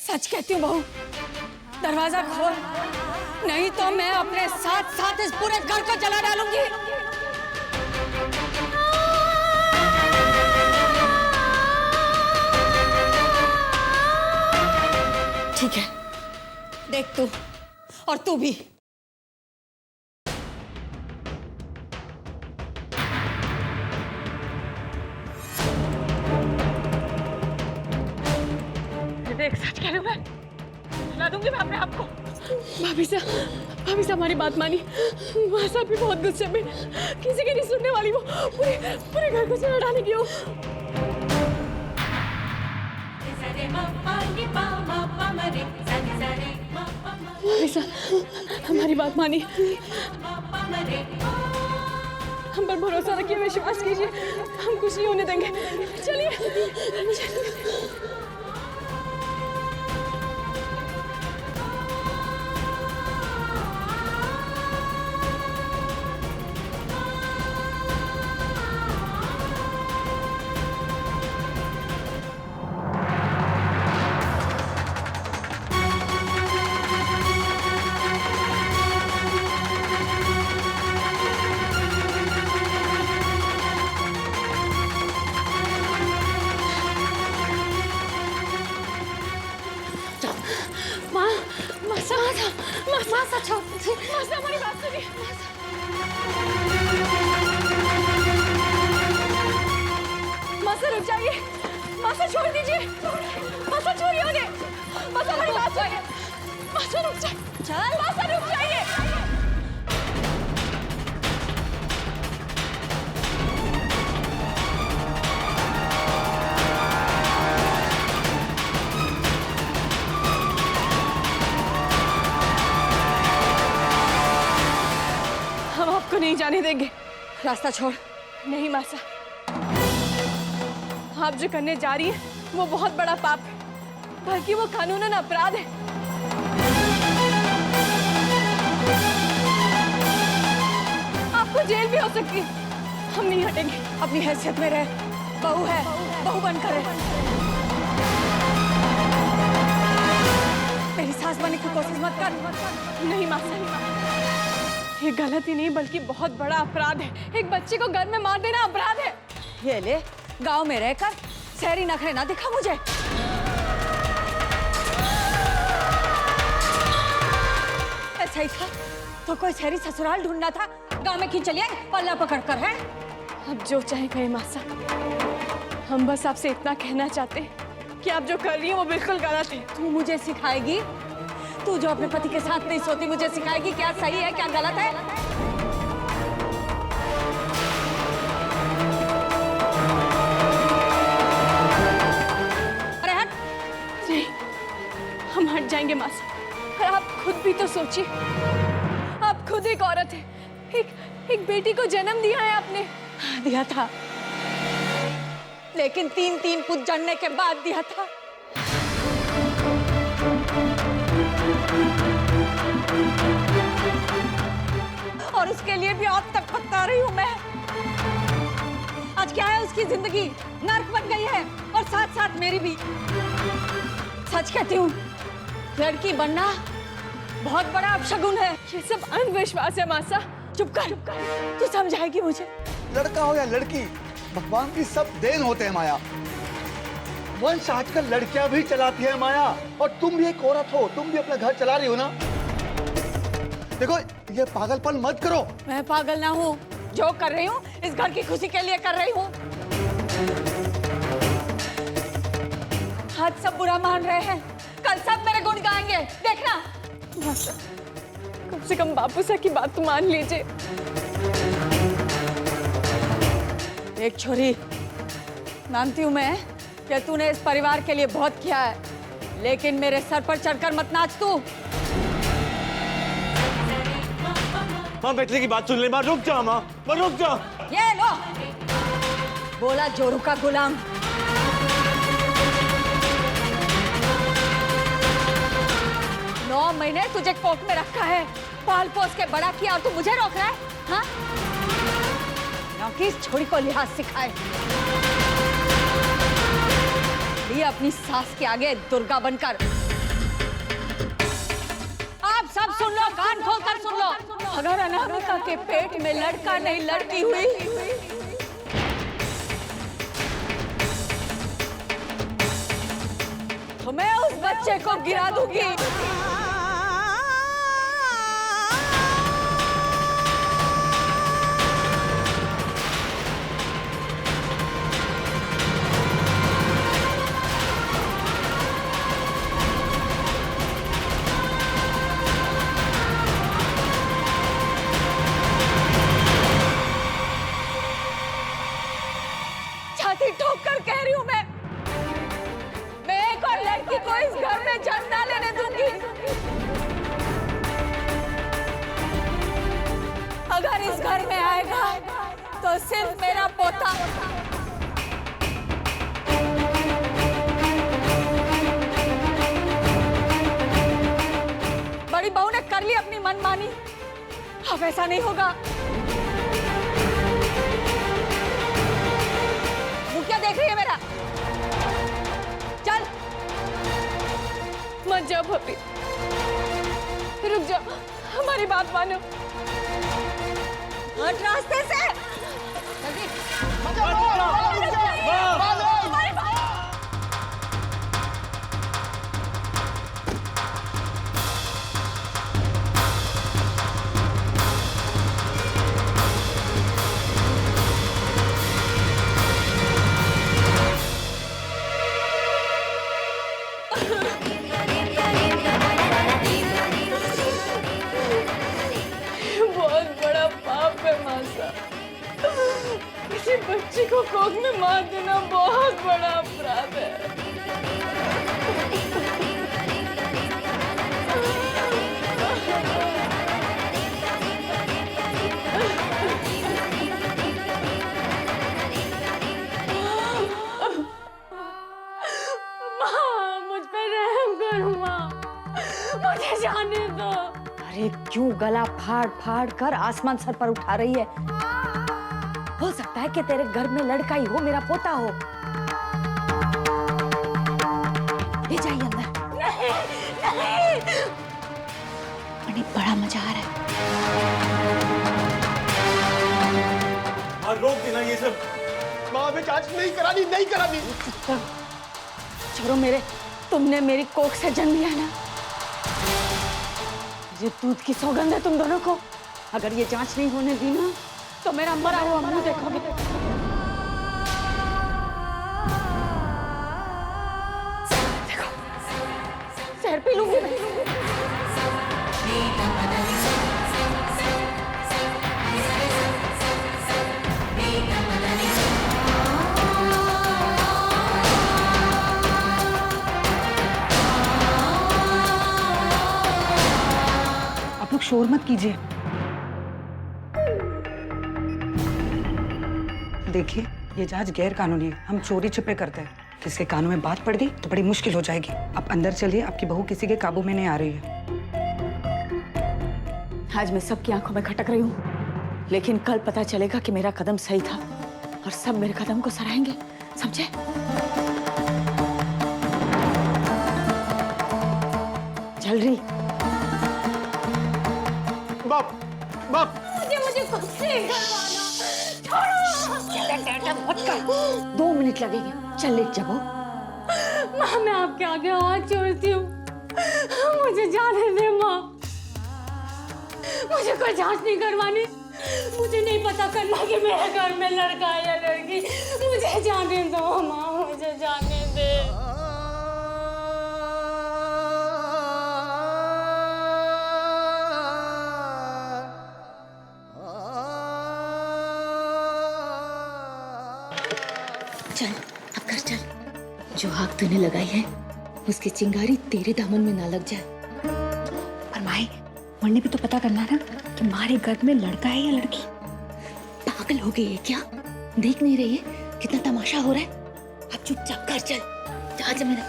सच कहती हूँ बहू, दरवाजा खोल, नहीं तो मैं अपने साथ साथ इस पूरे घर को जला डालूंगी। ठीक है, देख तू और तू भी। देख, सच कह रही हूँ मैं, ला दूंगी मैं अपने आप को। भाभी साहब हमारी बात मानी। मासा भी बहुत गुस्से में, किसी की नहीं सुनने वाली वो, पूरे घर को जला डालेगी वो। भाभी साहब हमारी बात मानी, हम पर भरोसा रखिए, विश्वास कीजिए, हम कुछ नहीं होने देंगे। चलिए। मासा हमारी बात सुनिए। मासा रुक जाइए, मासा छोड़ दीजिए, मासा छोड़िए उन्हें। मासा हमारी बात सुनिए, मासा रुक जाइए, चल मासा रुक जाइए। नहीं जाने देंगे। रास्ता छोड़। नहीं मासा, आप जो करने जा रही हैं वो बहुत बड़ा पाप है, बल्कि वो कानूनन अपराध है। आपको जेल भी हो सकती है। हम नहीं हटेंगे। अपनी हैसियत में रह, बहू है, बहू बनकर रह। मेरी सास बनने की कोशिश मत कर। नहीं मासा, ये गलती नहीं बल्कि बहुत बड़ा अपराध है। एक बच्चे को घर में मार देना अपराध है। ये ले, गांव में रहकर शहरी नखरे ना दिखा मुझे। ऐसा ही था तो कोई शहरी ससुराल ढूंढना था, गांव में क्यों चलिए पल्ला पकड़ कर है। अब जो चाहे कहे मासा, हम बस आपसे इतना कहना चाहते हैं कि आप जो कर रही हैं वो बिल्कुल गलत है। तू मुझे सिखाएगी? तू जो अपने पति के साथ नहीं सोती, मुझे सिखाएगी क्या सही है क्या गलत है? अरे हट। नहीं, हम हट जाएंगे मासा। और आप खुद भी तो सोचिए, आप खुद एक औरत है, एक बेटी को जन्म दिया है आपने। दिया था, लेकिन 3 पुत जन्मने के बाद दिया था। और उसके लिए भी आज तक पछता रही हूं मैं। आज क्या है, उसकी जिंदगी नर्क बन गई है और साथ साथ मेरी भी। सच कहती हूँ, लड़की बनना बहुत बड़ा अपशगुन है। ये सब अंधविश्वास है मासा। चुप कर, तू समझाएगी मुझे। लड़का हो या लड़की, भगवान की सब देन होते हैं माया। वंश आजकल लड़कियां भी चलाती है माया, और तुम भी एक औरत हो, तुम भी अपना घर चला रही हो ना। देखो, ये पागलपन मत करो। मैं पागल ना हूँ, जो कर रही हूँ इस घर की खुशी के लिए कर रही हूँ। आज सब बुरा मान रहे हैं, कल सब मेरे गुण गाएंगे, देखना। मासा, कम से कम बापू साहब की बात तो मान लीजिए। एक छोरी, मानती हूँ मैं कि तूने इस परिवार के लिए बहुत किया है, लेकिन मेरे सर पर चढ़कर मत नाच तू। माँ, बेटे की बात सुन ले। माँ रुक जा, माँ रुक जा। ये लो, बोला जोरू का गुलाम। 9 महीने तुझे कोर्ट में रखा है, पाल पोस के बड़ा किया, और तू मुझे रोक रहा है? हाँ? किस छोरी को लिहाज सिखाए। ये अपनी सास के आगे दुर्गा बनकर कान खोल कर सुन लो। अगर अनामिका के पेट में लड़का नहीं लड़की हुई तो मैं उस बच्चे को गिरा दूंगी। छाती ठोक कर कह रही हूं मैं एक और लड़की को इस घर में जन्म ना लेने दूंगी। अगर इस घर में आएगा तो सिर्फ मेरा पोता। बड़ी बहू ने कर ली अपनी मनमानी, अब ऐसा नहीं होगा। वो क्या देख रही है मेरा? चल मत जाओ भाभी, रुक जाओ, हमारी बात मानो। हट रास्ते से। किसी बच्ची को कोख में मार देना बहुत बड़ा अपराध है। माँ, मुझ पे रहम करो माँ, मुझे जाने दो। अरे क्यों गला फाड़ फाड़ कर आसमान सर पर उठा रही है? हो सकता है कि तेरे घर में लड़का ही हो, मेरा पोता हो। ले जाइए अंदर। नहीं, नहीं। बड़ी बड़ा मजा आ रहा है। रोक देना ये सब। माँ हमें जांच नहीं करानी। छोड़ो मेरे, तुमने मेरी कोख से जन्म लिया ना, ये दूध की सौगंध है तुम दोनों को। अगर ये जांच नहीं होने दी ना तो मेरा मरा हुआ मुंह देखोगे। देखो, जहर पी लूंगी मैं। आप लोग शोर मत कीजिए। देखिए, ये जांच गैर कानूनी है। हम चोरी छिपे करते हैं। किसके कानों में बात पड़ गई तो बड़ी मुश्किल हो जाएगी। आप अंदर चलिए, आपकी बहू किसी के काबू में नहीं आ रही है। आज मैं सबकी आंखों में खटक रही हूँ, लेकिन कल पता चलेगा कि मेरा कदम सही था और सब मेरे कदम को सराहेंगे, समझे? चल रही। बाप, मुझे खुद से छोड़ो। 2 मिनट लगेंगे। चल लेट जाओ। माँ, मैं आपके आगे हाथ जोड़ती हूँ, मुझे जाने दे माँ। मुझे कोई जांच नहीं करवानी। मुझे नहीं पता करना कि मेरे घर में लड़का है या लड़की। मुझे जाने दो माँ, मुझे जाने दे। चल, अब घर चल। जो आग तूने लगाई है उसकी चिंगारी तेरे दामन में ना लग जाए। पर माई, मरने भी तो पता करना ना कि हमारे घर में लड़का है या लड़की। पागल हो गई है क्या? देख नहीं रही है कितना तमाशा हो रहा है? अब चुपचाप घर चल। जा जा मेरा।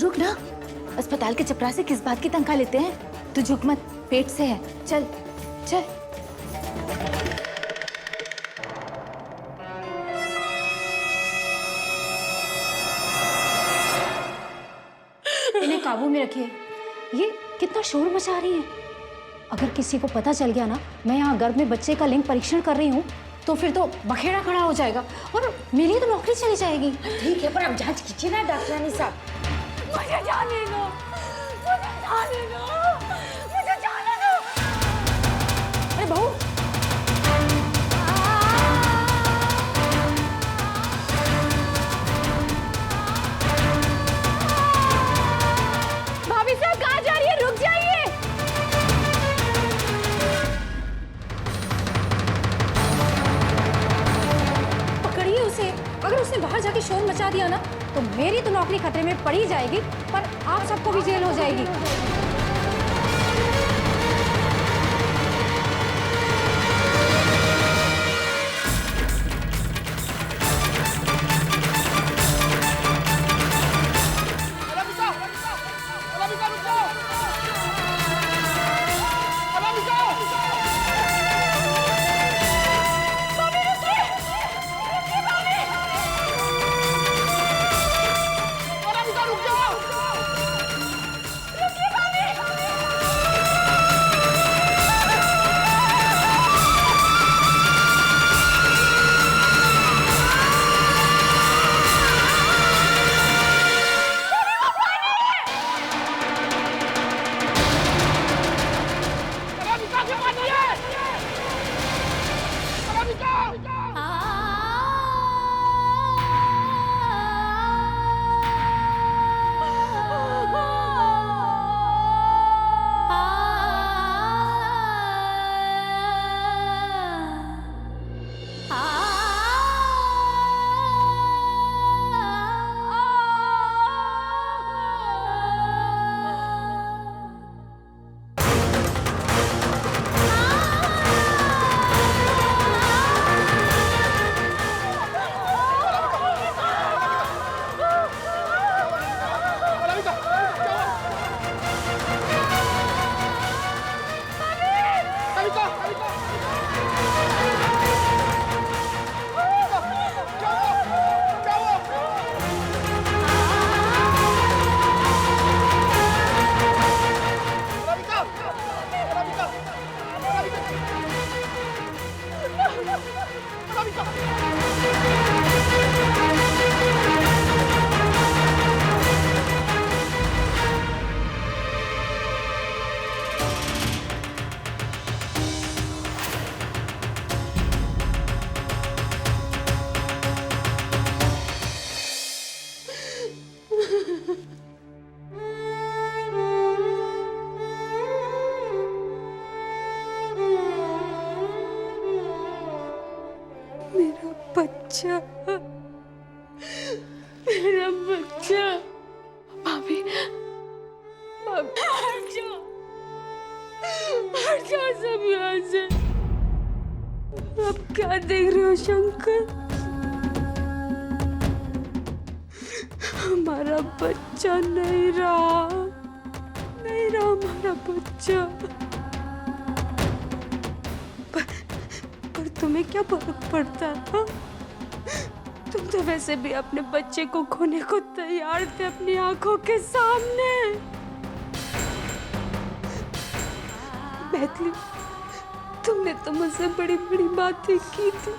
रुक ना, अस्पताल के चपरासी किस बात की तनख्वाह लेते हैं? तू झुक मत, पेट से है। चल चल। काबू में रखिए। ये कितना शोर मचा रही है। अगर किसी को पता चल गया ना मैं यहाँ गर्भ में बच्चे का लिंग परीक्षण कर रही हूँ तो फिर तो बखेड़ा खड़ा हो जाएगा और मेरी तो नौकरी चली जाएगी। ठीक है, पर अब जांच कीजिए ना डॉक्टरानी साहब। मुझे जाने दो, मुझे जाने दो, मुझे जाने दो। अरे बहू, भाभी साहब कहाँ जा रही है? रुक जाइए। पकड़िए उसे। अगर उसने बाहर जाके शोर मचा दिया ना तो मेरी तो नौकरी खतरे में पड़ी जाएगी, पर आप सबको भी जेल हो जाएगी। बच्चा, मेरा बच्चा। भाभी, हट जा सब यहाँ से। अब क्या देख रहे हो शंकर? हमारा बच्चा नहीं रहा हमारा बच्चा। पर तुम्हें क्या फर्क पड़ता है? तुम तो वैसे भी अपने बच्चे को खोने को तैयार थे अपनी आंखों के सामने। मैथिली, तुमने तो मुझसे बड़ी बड़ी बातें की थी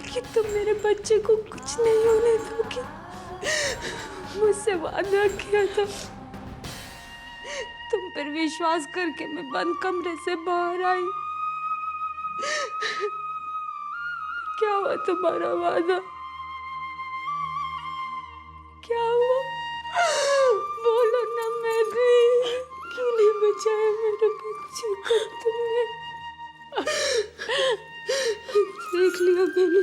कि तुम मेरे बच्चे को कुछ नहीं होने दोगी। मुझसे वादा किया था। तुम पर विश्वास करके मैं बंद कमरे से बाहर आई। क्या हुआ तुम्हारा वादा? क्या हुआ? बोलो ना मैथिली, क्यों नहीं बचाया मेरे बच्चे को तुमने? देख लिया मैंने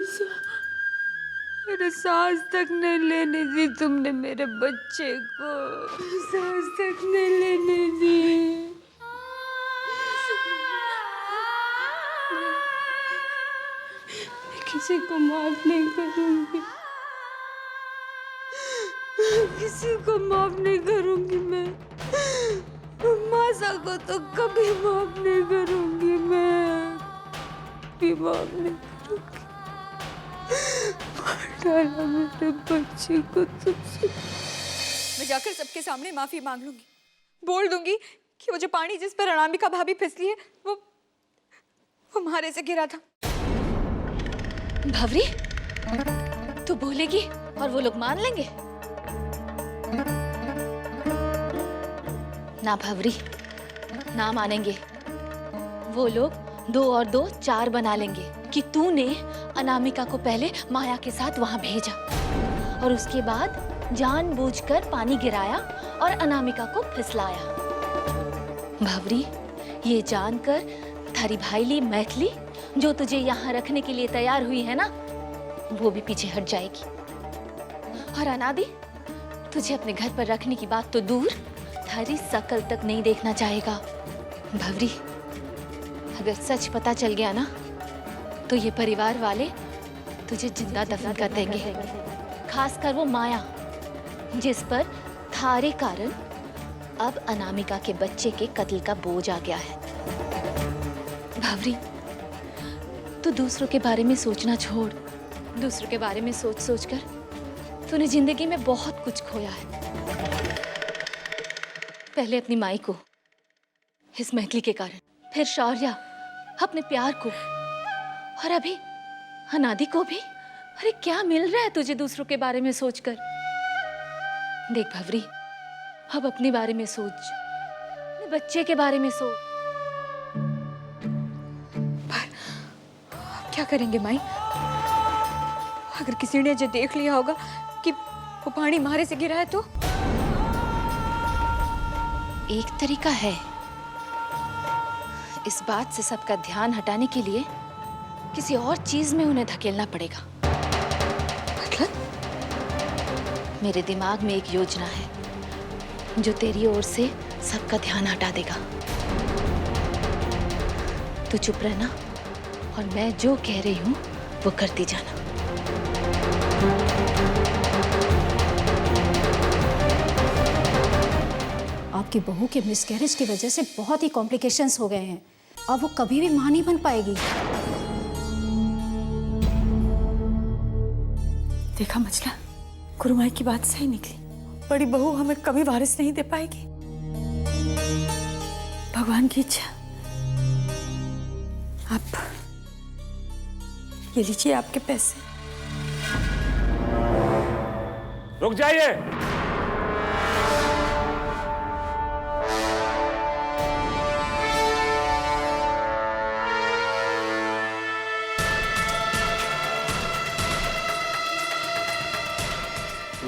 मेरे सांस तक नहीं लेने दी तुमने मेरे बच्चे को। सांस तक नहीं लेने दी। किसी को माफ नहीं करूंगी, किसी को माफ नहीं करूंगी मैं। मासा को तो कभी माफ नहीं करूंगी मैं, भी माफ नहीं करूंगी। मार डाला मेरे बच्चे को तुमसे। मैं जाकर सबके सामने माफी मांग लूंगी, बोल दूंगी कि वो जो पानी जिस पर अनामिका भाभी फिसली है वो मारे से गिरा था। भवरी, तू बोलेगी और वो लोग मान लेंगे? ना भवरी, ना मानेंगे। वो लोग 2 और 2 4 बना लेंगे कि तूने अनामिका को पहले माया के साथ वहां भेजा और उसके बाद जानबूझकर पानी गिराया और अनामिका को फिसलाया। भवरी, ये जानकर थारी भाईली मैथिली जो तुझे यहाँ रखने के लिए तैयार हुई है ना, वो भी पीछे हट जाएगी। और अनादि, तुझे अपने घर पर रखने की बात तो दूर, थारी शकल तक नहीं देखना चाहेगा। भवरी, अगर सच पता चल गया ना, तो ये परिवार वाले तुझे जिंदा दफन कर देंगे। खासकर वो माया, जिस पर थारे कारण अब अनामिका के बच्चे के कत्ल का बोझ आ गया है। भवरी, तू दूसरों के बारे में सोचना छोड़। दूसरों के बारे में सोच सोच कर तूने जिंदगी में बहुत कुछ खोया है। पहले अपनी माई को, इस मैथिली के कारण, फिर शौर्या, अपने प्यार को, और अभी अनादि को भी। अरे क्या मिल रहा है तुझे दूसरों के बारे में सोचकर? देख भवरी, अब अपने बारे में सोच, अपने बच्चे के बारे में सोच। क्या करेंगे माई? अगर किसी ने जो देख लिया होगा कि वो पानी मारे से गिरा है तो? एक तरीका है, इस बात से सबका ध्यान हटाने के लिए किसी और चीज में उन्हें धकेलना पड़ेगा। मतलब? मेरे दिमाग में एक योजना है जो तेरी ओर से सबका ध्यान हटा देगा। तू चुप रहना और मैं जो कह रही हूँ वो करती जाना। आपकी बहू के मिसकैरेज की वजह से बहुत ही कॉम्प्लिकेशंस हो गए हैं। अब वो कभी भी मां नहीं बन पाएगी। देखा मचला, गुरुमाई की बात सही निकली। बड़ी बहू हमें कभी वारिस नहीं दे पाएगी। भगवान की इच्छा। आप ये लीजिए आपके पैसे। रुक जाइए।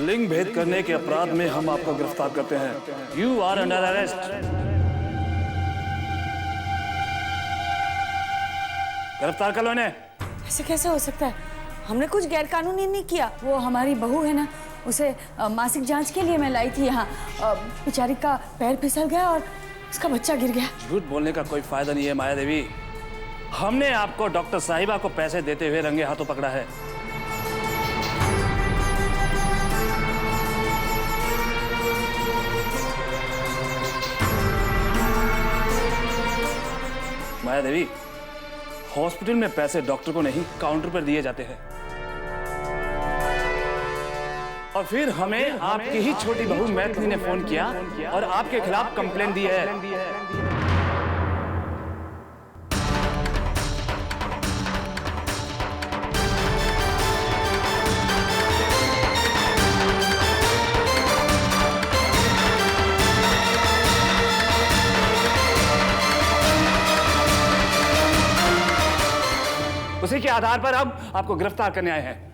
लिंग भेद करने के अपराध में हम आपको गिरफ्तार करते हैं। You are under arrest. गिरफ्तार कर लो इन्हें। ऐसे कैसे हो सकता है? हमने कुछ गैरकानूनी नहीं किया। वो हमारी बहू है ना, उसे मासिक जांच के लिए मैं लाई थी यहाँ। बेचारी का पैर फिसल गया और उसका बच्चा गिर गया। झूठ बोलने का कोई फायदा नहीं है माया देवी। हमने आपको डॉक्टर साहिबा को पैसे देते हुए रंगे हाथों पकड़ा है। माया देवी, हॉस्पिटल में पैसे डॉक्टर को नहीं काउंटर पर दिए जाते हैं। और फिर हमें आपकी ही छोटी बहू मैथिली ने फोन किया और आपके खिलाफ कंप्लेंट दी है। उसी के आधार पर अब आपको गिरफ्तार करने आए हैं।